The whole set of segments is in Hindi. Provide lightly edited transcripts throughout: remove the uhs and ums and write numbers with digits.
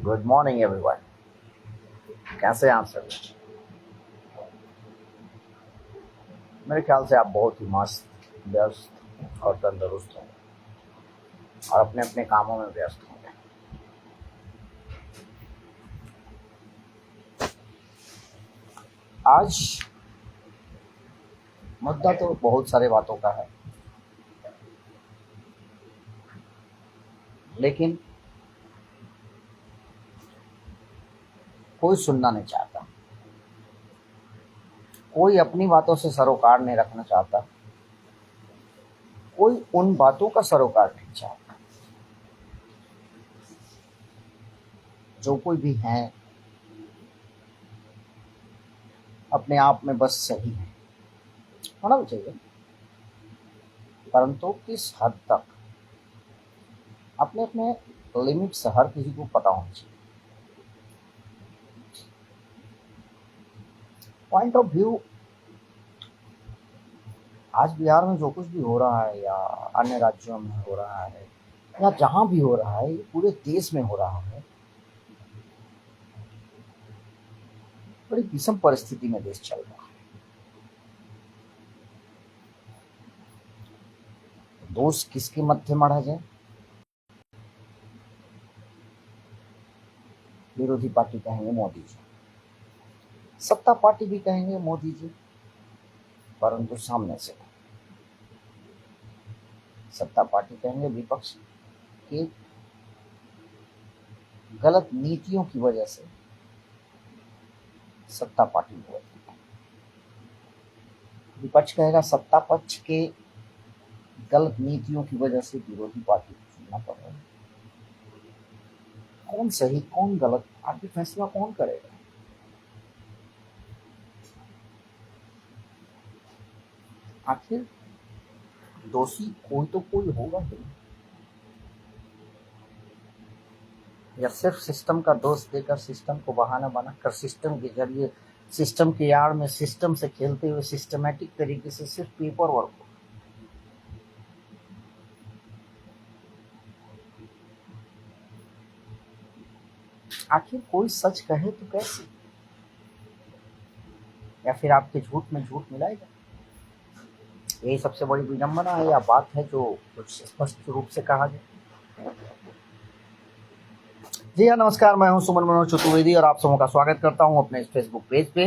Good morning everyone. कैसे हैं आप सब? मेरे ख्याल से आप बहुत ही मस्त, व्यस्त और तंदुरुस्त होंगे और अपने अपने कामों में व्यस्त होंगे। आज मुद्दा तो बहुत सारे बातों का है, लेकिन कोई सुनना नहीं चाहता। कोई अपनी बातों से सरोकार नहीं रखना चाहता। कोई उन बातों का सरोकार नहीं चाहता। जो कोई भी है अपने आप में बस सही है, होना भी चाहिए, परंतु किस हद तक, अपने अपने लिमिट्स हर किसी को पता होना चाहिए। पॉइंट ऑफ व्यू, आज बिहार में जो कुछ भी हो रहा है या अन्य राज्यों में हो रहा है या जहां भी हो रहा है, ये पूरे देश में हो रहा है। बड़ी विषम परिस्थिति में देश चल रहा है। दोष किसके मध्य मढ़ा जाए? विरोधी पार्टी कहेंगे मोदी जी, सत्ता पार्टी भी कहेंगे मोदी जी, परंतु सामने से सत्ता पार्टी कहेंगे विपक्ष की गलत नीतियों की वजह से सत्ता पार्टी हुई। विपक्ष कहेगा सत्ता पक्ष के गलत नीतियों की वजह से विरोधी पार्टी को चुनना पड़ रहा है। कौन सही कौन गलत, आखिर फैसला कौन करेगा? आखिर दोषी कोई तो कोई होगा ही, या सिर्फ सिस्टम का दोष देकर, सिस्टम को बहाना बनाकर, सिस्टम के जरिए, सिस्टम के आड़ में सिस्टम से खेलते हुए सिस्टमैटिक तरीके से सिर्फ पेपर वर्क। आखिर कोई सच कहे तो कैसे, या फिर आपके झूठ में झूठ मिलाएगा? यही सबसे बड़ी विडंबना है या बात है जो कुछ स्पष्ट रूप से कहा जाए। जी हाँ, नमस्कार, मैं हूं सुमन मनोज चतुर्वेदी और आप सबों का स्वागत करता हूं अपने इस फेसबुक पेज पे।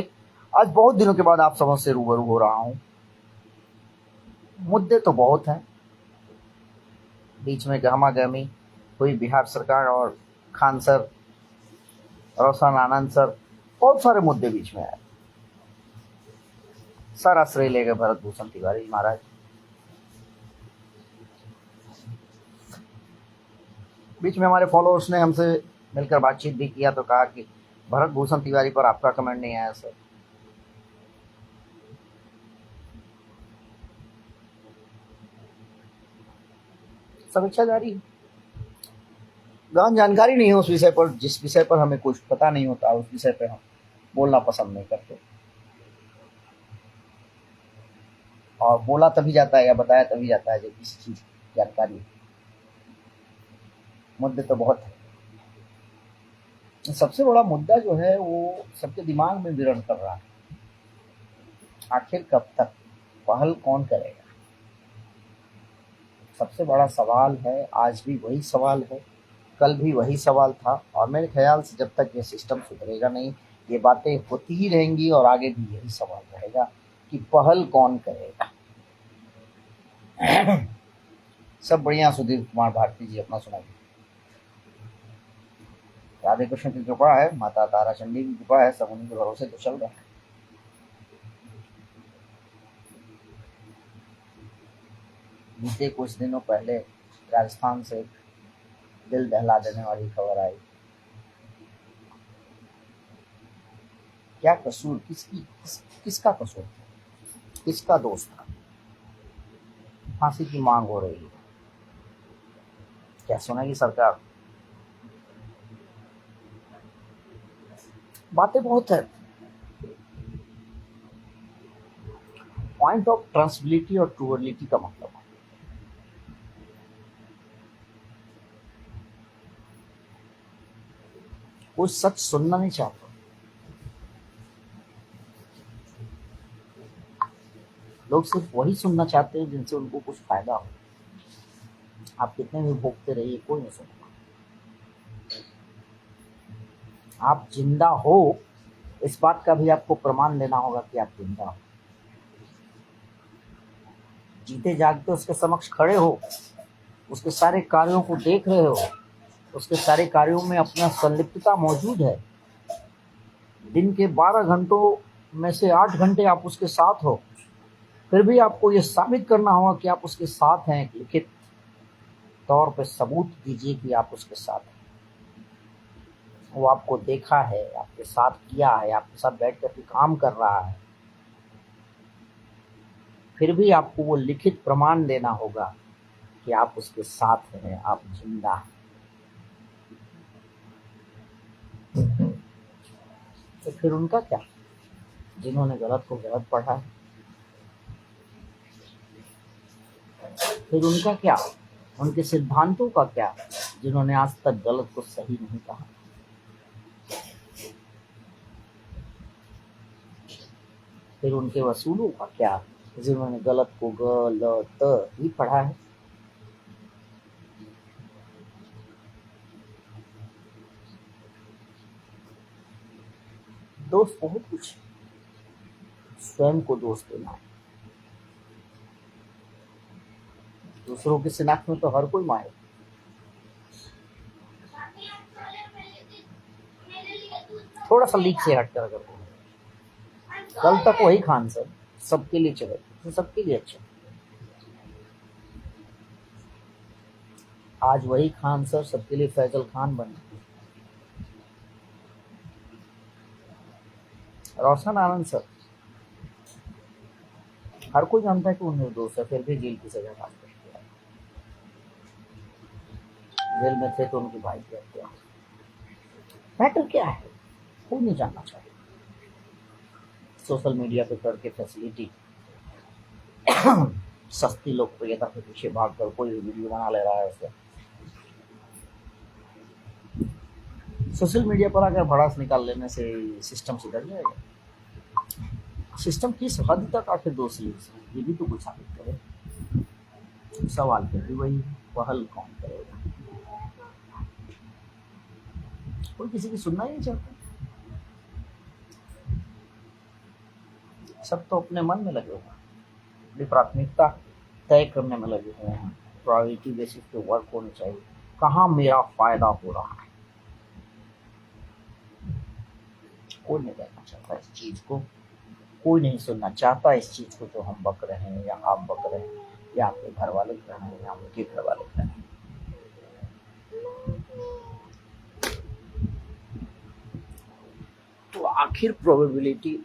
आज बहुत दिनों के बाद आप सबों से रूबरू हो रहा हूं। मुद्दे तो बहुत हैं, बीच में गहमा-गहमी हुई बिहार सरकार और खान सर, रोशन आनंद सर, बहुत सारे मुद्दे बीच में आए। सारा श्रेय ले गए भरत भूषण तिवारी महाराज। बीच में हमारे फॉलोअर्स ने हमसे मिलकर बातचीत भी किया तो कहा कि भरत भूषण तिवारी पर आपका कमेंट नहीं आया सर। समीक्षा जारी, गहन जानकारी नहीं है उस विषय पर, जिस विषय पर हमें कुछ पता नहीं होता उस विषय पर हम बोलना पसंद नहीं करते, और बोला तभी जाता है या बताया तभी जाता है जब किसी चीज जानकारी। मुद्दे तो बहुत है। सबसे बड़ा मुद्दा जो है वो सबके दिमाग में विरण कर रहा है। आखिर कब तक, पहल कौन करेगा? सबसे बड़ा सवाल है। आज भी वही सवाल है, कल भी वही सवाल था, और मेरे ख्याल से जब तक ये सिस्टम सुधरेगा नहीं, ये बातें होती ही रहेंगी और आगे भी यही सवाल रहेगा कि पहल कौन करेगा। सब बढ़िया। सुधीर कुमार भारती जी, अपना सुनाइए। राधे कृष्ण की कृपा है, माता तारा चंडी की कृपा है, सब उन्हीं के भरोसे तो चल रहा है। बीते कुछ दिनों पहले राजस्थान से दिल दहला देने वाली खबर आई। क्या कसूर, किसका कसूर था, किसका दोष था? फांसी की मांग हो रही है। क्या सुनेगी सरकार? बातें बहुत है। पॉइंट ऑफ ट्रांसबिलिटी और ट्रूअबिलिटी का मतलब है, कोई सच सुनना नहीं चाहता। लोग सिर्फ वही सुनना चाहते हैं जिनसे उनको कुछ फायदा हो। आप कितने भी भोगते रहिए, कोई नहीं सुनेगा। आप जिंदा हो, इस बात का भी आपको प्रमाण देना होगा कि आप जिंदा हो। जीते जागते उसके समक्ष खड़े हो, उसके सारे कार्यों को देख रहे हो, उसके सारे कार्यों में अपना संलिप्तता मौजूद है। दिन के 12 घंटों में से 8 घंटे आप उसके साथ हो, फिर भी आपको ये साबित करना होगा कि आप उसके साथ हैं। लिखित तौर पे सबूत दीजिए कि आप उसके साथ हैं। वो आपको देखा है, आपके साथ किया है, आपके साथ बैठ कर के काम कर रहा है, फिर भी आपको वो लिखित प्रमाण देना होगा कि आप उसके साथ हैं, आप जिंदा हैं। तो फिर उनका क्या, जिन्होंने गलत को गलत पढ़ा है? फिर उनका क्या, उनके सिद्धांतों का क्या, जिन्होंने आज तक गलत को सही नहीं कहा? फिर उनके वसूलों का क्या, जिन्होंने गलत को गलत ही पढ़ा है? दोस्त बहुत कुछ, स्वयं को दोस्त देना है। दूसरों की शिनाख्त में तो हर कोई माहिर। थोड़ा सा लीक से हटकर अगर कल तक वही खान सर सबके लिए चले, तो सबके लिए अच्छा। आज वही खान सर सबके लिए फैजल खान बने। रोशन आनंद सर, हर कोई जानता है कि वो निर्दोष है, फिर भी जेल की सजा काट सकते हैं। जेल में थे तो उनकी भाई की हत्या। मैटर क्या है, कोई नहीं जानना चाहता। सोशल मीडिया पे करके फैसिलिटी, सस्ती लोकप्रियता के पीछे भागकर कोई भी वीडियो बना ले रहा है उसे। सोशल मीडिया पर अगर भड़ास निकाल लेने से सिस्टम सुधर जाएगा? सिस्टम किस हद तक आखिर दोषी है, ये भी तो कुछ साबित करे। सवाल फिर भी वही, पहल कौन करेगा? कोई किसी की सुनना ही नहीं चाहता। सब तो अपने मन में लगे हुए हैं, अपनी प्राथमिकता तय करने में लगे हुए हैं। प्रायोरिटी बेसिस पे वर्क होनी चाहिए, कहाँ मेरा फायदा हो रहा है। कोई नहीं देखना चाहता इस चीज को, कोई नहीं सुनना चाहता इस चीज को जो हम बक रहे हैं, या आप बक रहे हैं, या आपके घर वाले कर रहे हैं, या उनके घर वाले कर रहे हैं। तो आखिर प्रोबेबिलिटी,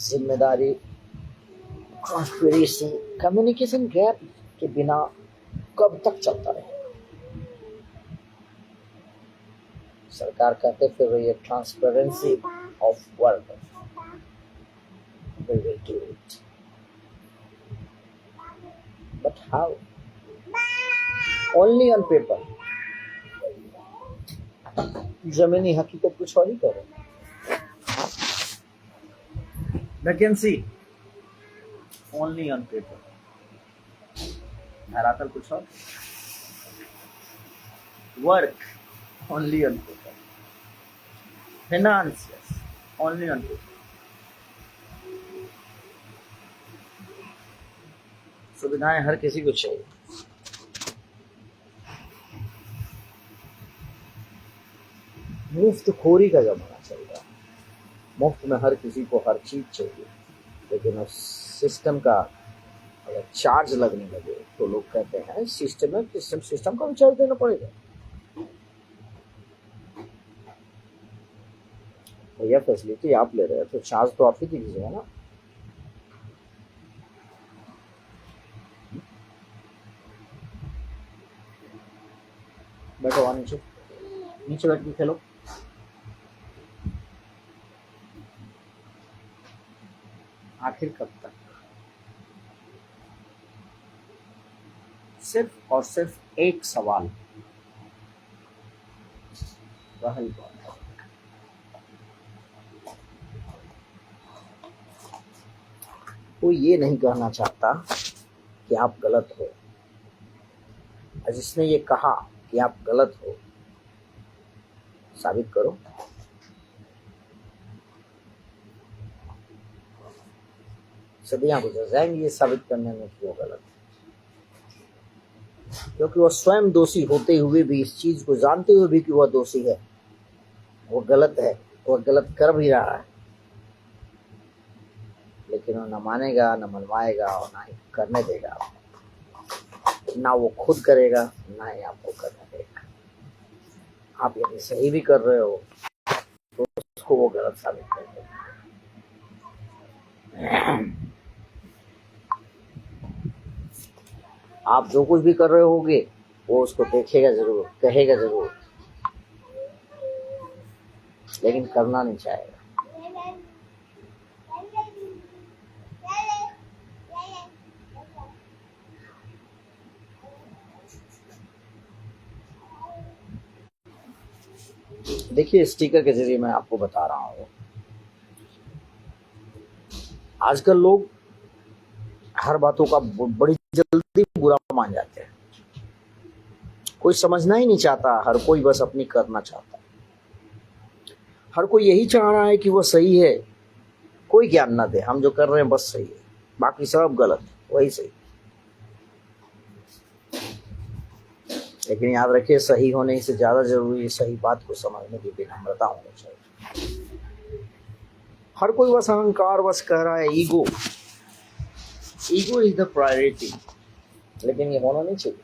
जिम्मेदारी, ट्रांसपेरेंसी, कम्युनिकेशन गैप के बिना कब तक चलता रहे? सरकार कहते फिर ये transparency of work, we will do it, but how? Only on paper. जमीनी हकीकत कुछ और ही करे। वैकेंसी ओनली ऑन पेपर, धरातल कुछ और। Work only on paper, finance only on paper, सुविधाएं हर किसी को चाहिए। मुफ्त खोरी का जमाना चल रहा है, मुफ्त में हर किसी को हर चीज चाहिए। लेकिन उस सिस्टम का अगर चार्ज लगने लगे तो लोग कहते हैं सिस्टम में सिस्टम का भी चार्ज देना पड़ेगा। भैया फैसिलिटी आप ले रहे हैं तो चार्ज तो आप ही दीजिएगा ना। बैठो वहां नीचे, नीचे बैठ के खेलो। आखिर कब तक? सिर्फ और सिर्फ एक सवाल, कहा ही कौन है। कोई ये नहीं कहना चाहता कि आप गलत हो, और जिसने ये कहा कि आप गलत हो, साबित करो। सदियां गुजर जाएंगी ये साबित करने में कि वो गलत है, क्योंकि वह स्वयं दोषी होते हुए भी, इस चीज को जानते हुए भी कि वह दोषी है, वो गलत है, वह गलत कर भी रहा है, लेकिन वो न मानेगा, न मनवाएगा, और ना ही करने देगा। ना वो खुद करेगा, ना ही आपको करने देगा। आप यदि सही भी कर रहे हो तो उसको वो गलत साबित कर देगा। आप जो कुछ भी कर रहे होगे वो उसको देखेगा जरूर, कहेगा जरूर, लेकिन करना नहीं चाहेगा। देखिए, स्टिकर के जरिए मैं आपको बता रहा हूं, आजकल लोग हर बातों का बड़ी जल्दी बुरा मान जाते हैं। कोई समझना ही नहीं चाहता, हर कोई बस अपनी करना चाहता है। हर कोई यही चाह रहा है कि वो सही है, कोई ज्ञान ना दे, हम जो कर रहे हैं बस सही है, बाकी सब गलत है, वही सही। लेकिन याद रखिए, सही होने से ज्यादा जरूरी है सही बात को समझने की विनम्रता होनी चाहिए। हर कोई बस अहंकार बस कह रहा है, ईगो इज द प्रायोरिटी, लेकिन ये होना नहीं चाहिए।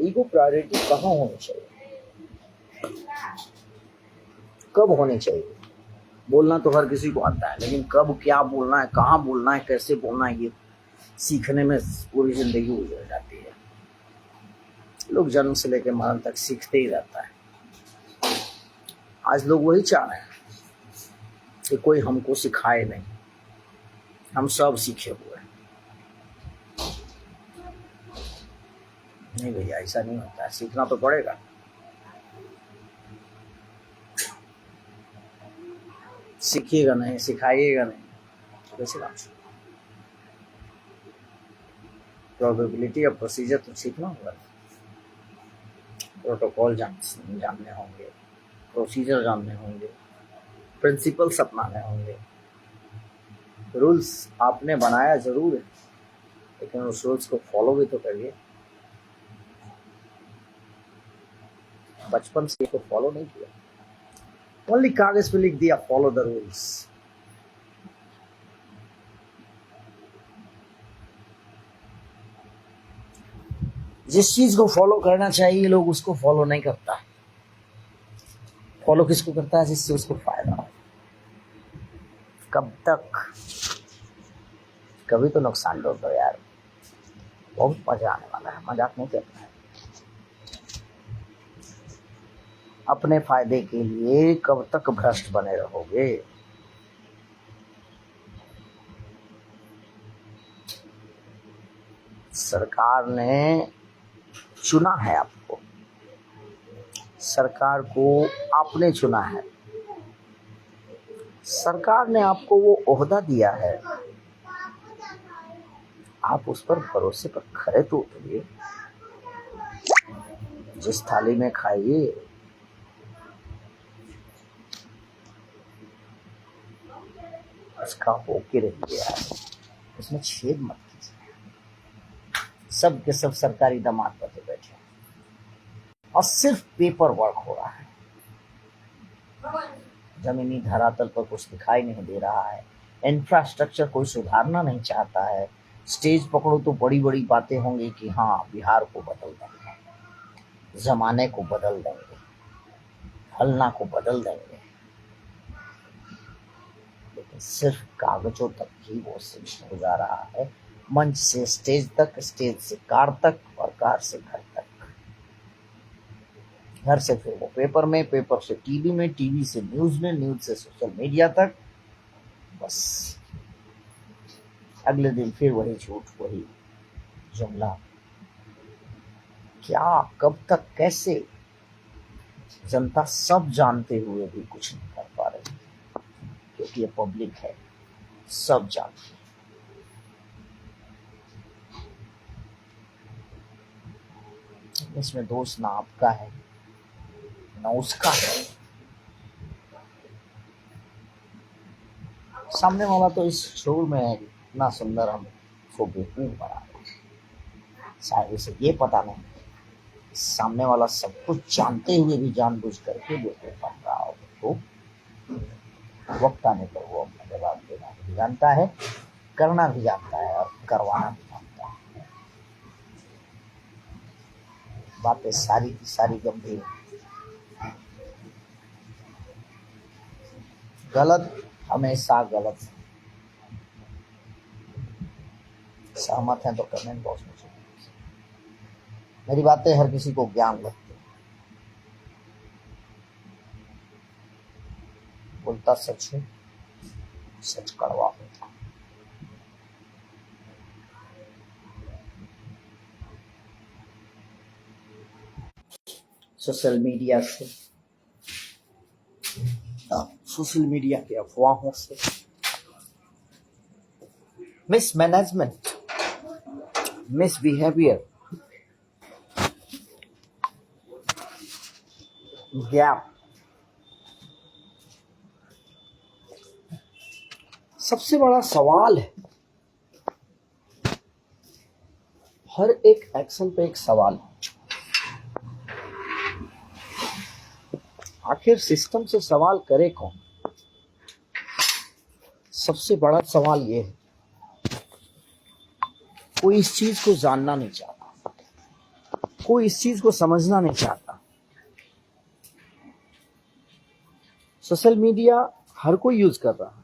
ईगो प्रायोरिटी कहाँ होनी चाहिए, कब होनी चाहिए? बोलना तो हर किसी को आता है, लेकिन कब क्या बोलना है, कहाँ बोलना है, कैसे बोलना है, ये सीखने में पूरी जिंदगी गुजर जाती है। लोग जन्म से लेकर मरण तक सीखते ही रहता है। आज लोग वही चाह रहे हैं कि कोई हमको सिखाए नहीं, हम सब सीखे हुए हैं। नहीं भैया, ऐसा नहीं होता है, सीखना तो पड़ेगा। सीखिएगा नहीं, सिखाइएगा नहीं, कैसे काम? प्रोबेबिलिटी और प्रोसीजर तो सीखना होगा। प्रोटोकॉल जानने होंगे, प्रोसीजर जानने होंगे, प्रिंसिपल्स अपनाने होंगे। रूल्स आपने बनाया जरूर है, लेकिन उस रूल्स को फॉलो भी तो करिए। बचपन से इसको फॉलो नहीं किया, ओनली कागज पे लिख दिया फॉलो द रूल्स। जिस चीज को फॉलो करना चाहिए लोग उसको फॉलो नहीं करता। फॉलो किसको करता है? जिससे उसको फायदा हो। कब तक? कभी तो नुकसान लो दो यार, बहुत मजा आने वाला है, मजाक नहीं करना है। अपने फायदे के लिए कब तक भ्रष्ट बने रहोगे? सरकार ने चुना है आपको, सरकार को आपने चुना है, सरकार ने आपको वो ओहदा दिया है, आप उस पर भरोसे पर खरे तो उतरिए। जिस थाली में खाइए उसका होके रहिए यार, उसमें छेद मत कीजिए। सब के सब सरकारी दामाद बने बैठे और सिर्फ पेपर वर्क हो रहा है, जमीनी धरातल पर कुछ दिखाई नहीं दे रहा है। इंफ्रास्ट्रक्चर कोई सुधारना नहीं चाहता है। स्टेज पकड़ो तो बड़ी बड़ी बातें होंगी कि हाँ बिहार को बदल देंगे, जमाने को बदल देंगे, फलना को बदल देंगे, लेकिन सिर्फ कागजों तक ही वो सीमित हो जा रहा है। मंच से स्टेज तक, स्टेज से कार तक, और कार से घर तक, घर से फिर वो पेपर में, पेपर से टीवी में, टीवी से न्यूज में, न्यूज से सोशल मीडिया तक। बस अगले दिन फिर वही झूठ, वही जुमला। क्या, कब तक, कैसे? जनता सब जानते हुए भी कुछ नहीं कर पा रही, क्योंकि ये पब्लिक है, सब जानती है। इसमें दोष ना आपका है ना उसका है। सामने वाला तो इस शोर में है, इतना सुंदर हम उसको बेवकूफ बना रहे, शायद उसे ये पता नहीं सामने वाला सब कुछ जानते हुए भी जानबूझ करके बेवकूफ बन रहा हो। तो वक्त आने पर वो अपना जवाब देना भी जानता है, करना भी जानता है और करवाना भी जानता है। बातें सारी की सारी गंभीर, गलत हमेशा गलत। सहमत हैं तो कमेंट बॉक्स में लिखिए। मेरी बातें हर किसी को ज्ञान लगती है। बोलता सच है, सच कड़वा होता। सोशल मीडिया के अफवाहों से, मिसमैनेजमेंट, मिसबिहेवियर, गैप, सबसे बड़ा सवाल है। हर एक एक्शन पे एक सवाल है। आखिर सिस्टम से सवाल करे कौन? सबसे बड़ा सवाल ये है, कोई इस चीज को जानना नहीं चाहता, कोई इस चीज को समझना नहीं चाहता। सोशल मीडिया हर कोई यूज कर रहा है,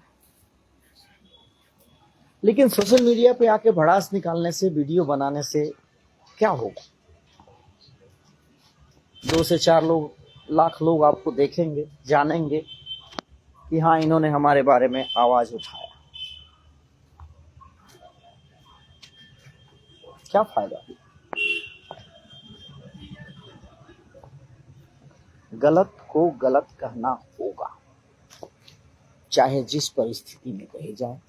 लेकिन सोशल मीडिया पे आके भड़ास निकालने से, वीडियो बनाने से क्या होगा? 2 से 4 लाख लोग आपको देखेंगे, जानेंगे कि हाँ, इन्होंने हमारे बारे में आवाज उठाया। क्या फायदा? गलत को गलत कहना होगा, चाहे जिस परिस्थिति में कही जाए।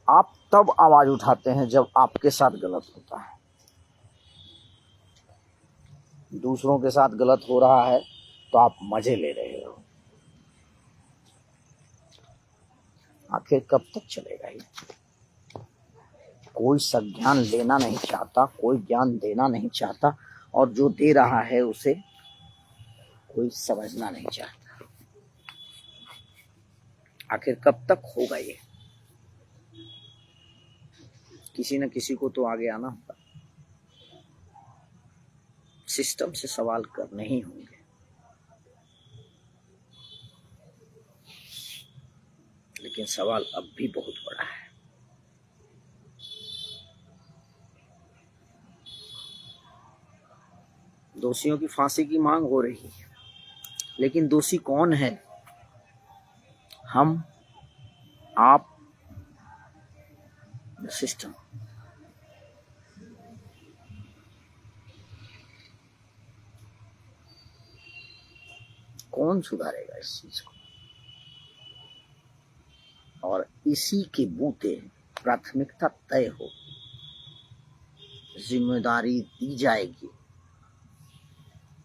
आप तब आवाज उठाते हैं जब आपके साथ गलत होता है। दूसरों के साथ गलत हो रहा है तो आप मजे ले रहे हो। आखिर कब तक चलेगा ये? कोई संज्ञान लेना नहीं चाहता, कोई ज्ञान देना नहीं चाहता, और जो दे रहा है उसे कोई समझना नहीं चाहता। आखिर कब तक होगा ये? किसी न किसी को तो आगे आना होगा। सिस्टम से सवाल करने ही होंगे। लेकिन सवाल अब भी बहुत बड़ा है। दोषियों की फांसी की मांग हो रही है, लेकिन दोषी कौन है? हम, आप, सिस्टम। कौन सुधारेगा इस चीज को? और इसी के बूते प्राथमिकता तय हो, जिम्मेदारी दी जाएगी।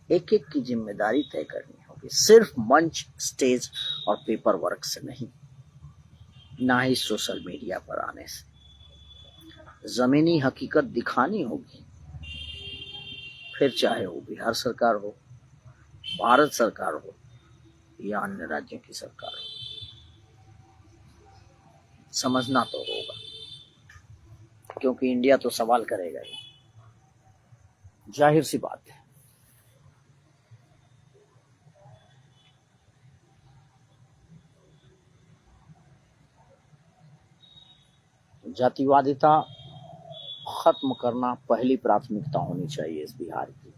एक एक की जिम्मेदारी तय करनी होगी, सिर्फ मंच, स्टेज और पेपर वर्क से नहीं, ना ही सोशल मीडिया पर आने से। जमीनी हकीकत दिखानी होगी, फिर चाहे वो बिहार सरकार हो, भारत सरकार हो या अन्य राज्यों की सरकार हो। समझना तो होगा, क्योंकि इंडिया तो सवाल करेगा ही, जाहिर सी बात है। जातिवादिता खत्म करना पहली प्राथमिकता होनी चाहिए इस बिहार की।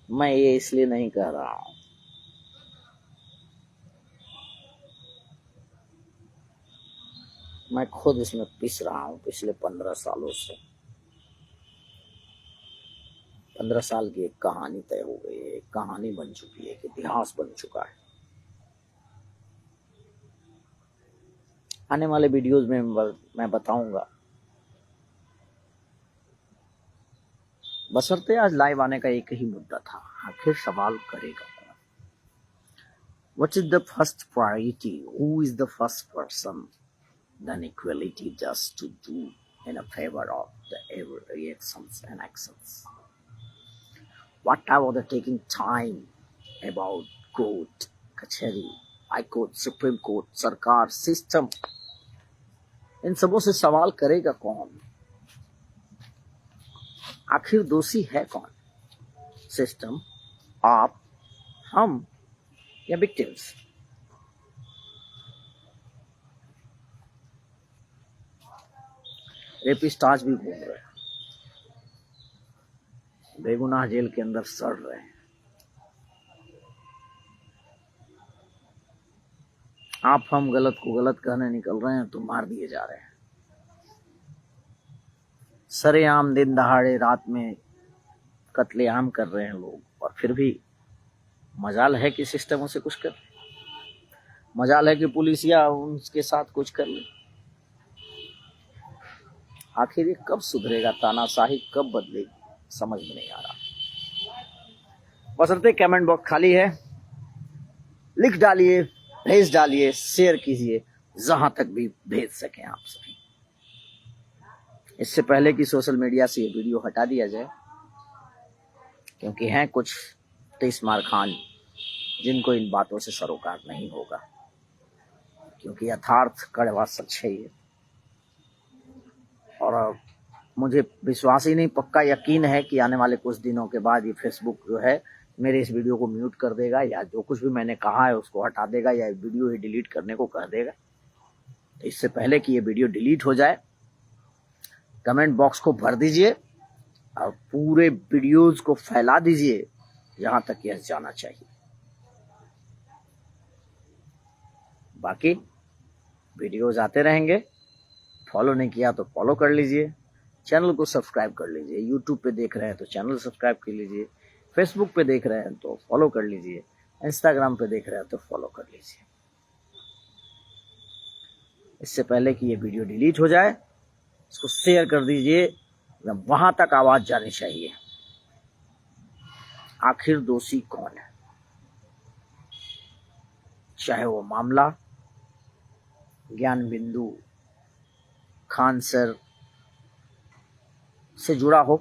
मैं ये इसलिए नहीं कह रहा हूं मैं खुद इसमें पिस रहा हूँ पिछले 15 सालों से। 15 साल की एक कहानी तय हो गई है, एक कहानी बन चुकी है, एक इतिहास बन चुका है। आने वाले वीडियोस में मैं बताऊंगा। बशर्ते आज लाइव आने का एक ही मुद्दा था, आखिर सवाल करेगा कौन? What is the first priority? Who is the first person? Then equality just to do in a favor of the reactions and actions. What about the taking time about court, कचहरी, हाई कोर्ट, सुप्रीम कोर्ट, सरकार, सिस्टम, इन सबों से सवाल करेगा कौन? आखिर दोषी है कौन? सिस्टम, आप, हम या विक्टिम्स? रेपिस्ट आज भी घूम रहे हैं, बेगुनाह जेल के अंदर सड़ रहे हैं। आप हम गलत को गलत कहने निकल रहे हैं तो मार दिए जा रहे हैं। सरेआम दिन दहाड़े रात में कत्लेआम कर रहे हैं लोग, और फिर भी मजाल है कि सिस्टम उसे कुछ कर, मजाल है कि पुलिसिया उनके साथ कुछ कर ले। आखिर ये कब सुधरेगा? तानाशाही कब बदलेगी? समझ में नहीं आ रहा। बशर्ते कमेंट बॉक्स खाली है, लिख डालिए, भेज डालिए, शेयर कीजिए, जहां तक भी भेज सकें आप सभी। इससे पहले कि सोशल मीडिया से ये वीडियो हटा दिया जाए, क्योंकि हैं कुछ तीसमार खान जिनको इन बातों से सरोकार नहीं होगा, क्योंकि यथार्थ कड़वा सच है ये। और मुझे विश्वास ही नहीं, पक्का यकीन है कि आने वाले कुछ दिनों के बाद ये फेसबुक जो है मेरे इस वीडियो को म्यूट कर देगा, या जो कुछ भी मैंने कहा है उसको हटा देगा, या वीडियो ही डिलीट करने को कह देगा। तो इससे पहले कि ये वीडियो डिलीट हो जाए, कमेंट बॉक्स को भर दीजिए और पूरे वीडियोज को फैला दीजिए जहां तक यह जाना चाहिए। बाकी वीडियोज आते रहेंगे, फॉलो नहीं किया तो फॉलो कर लीजिए, चैनल को सब्सक्राइब कर लीजिए। यूट्यूब पे देख रहे हैं तो चैनल सब्सक्राइब कर लीजिए, फेसबुक पे देख रहे हैं तो फॉलो कर लीजिए, इंस्टाग्राम पे देख रहे हैं तो फॉलो कर लीजिए। इससे पहले कि ये वीडियो डिलीट हो जाए, इसको शेयर कर दीजिए, वहां तक आवाज जानी चाहिए। आखिर दोषी कौन है? चाहे वो मामला ज्ञान बिंदु खान सर से जुड़ा हो,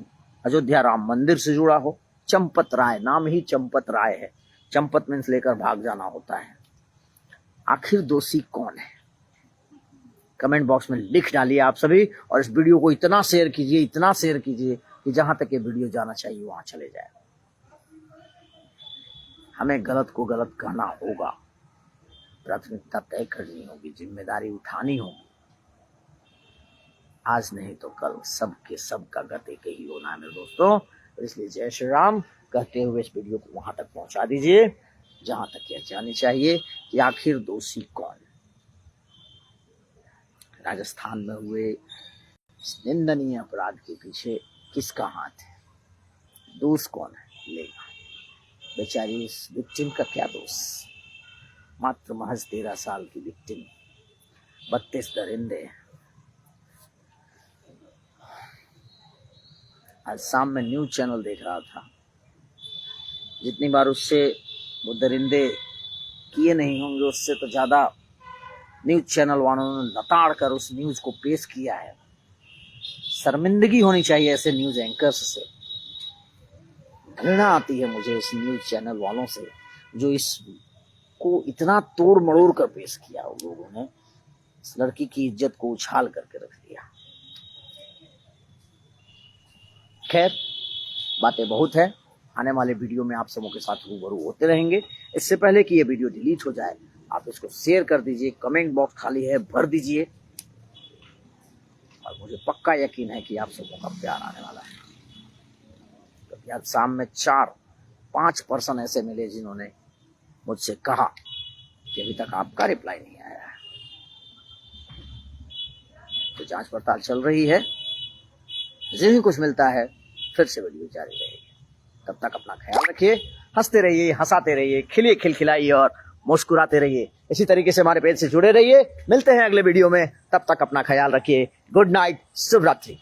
अयोध्या राम मंदिर से जुड़ा हो, चंपत राय, नाम ही चंपत राय है, चंपत मीन्स लेकर भाग जाना होता है। आखिर दोषी कौन है? कमेंट बॉक्स में लिख डालिए आप सभी, और इस वीडियो को इतना शेयर कीजिए, इतना शेयर कीजिए कि जहां तक ये वीडियो जाना चाहिए वहां चले जाए। हमें गलत को गलत कहना होगा, प्राथमिकता तय करनी होगी, जिम्मेदारी उठानी होगी। आज नहीं तो कल सबके सब का गत एक ही होना है मेरे दोस्तों। इसलिए जय श्री राम कहते हुए इस वीडियो को वहां तक पहुंचा दीजिए जहां तक यह जानी चाहिए कि आखिर दोषी कौन। राजस्थान में हुए इस निंदनीय अपराध के पीछे किसका हाथ है? दोष कौन है लेगा? बेचारी इस विक्टिम का क्या दोष? मात्र महज 13 साल की विक्टिम, 32 दरिंदे। आज शाम में न्यूज चैनल देख रहा था, जितनी बार उससे वो दरिंदे किए नहीं होंगे, उससे तो ज्यादा न्यूज चैनल वालों ने लताड़ कर उस न्यूज को पेश किया है। शर्मिंदगी होनी चाहिए ऐसे न्यूज एंकर्स से। घृणा आती है मुझे उस न्यूज चैनल वालों से जो इसको इतना तोड़ मड़ोड़ कर पेश किया। उन लोगों ने इस लड़की की इज्जत को उछाल करके रख दिया। खैर, बातें बहुत है, आने वाले वीडियो में आप सबों के साथ रूबरू होते रहेंगे। इससे पहले कि ये वीडियो डिलीट हो जाए, आप इसको शेयर कर दीजिए, कमेंट बॉक्स खाली है भर दीजिए, और मुझे पक्का यकीन है कि आप सबों का प्यार आने वाला है। तो आज शाम में 4-5 पर्सन ऐसे मिले जिन्होंने मुझसे कहा कि अभी तक आपका रिप्लाई नहीं आया है। तो जांच पड़ताल चल रही है, जो ही कुछ मिलता है फिर से वीडियो जारी रहेगी। तब तक अपना ख्याल रखिए, हंसते रहिए, हंसाते रहिए, खिलिए खिलखिलाइए और मुस्कुराते रहिए। इसी तरीके से हमारे पेज से जुड़े रहिए। मिलते हैं अगले वीडियो में, तब तक अपना ख्याल रखिए। गुड नाइट, शुभ रात्रि।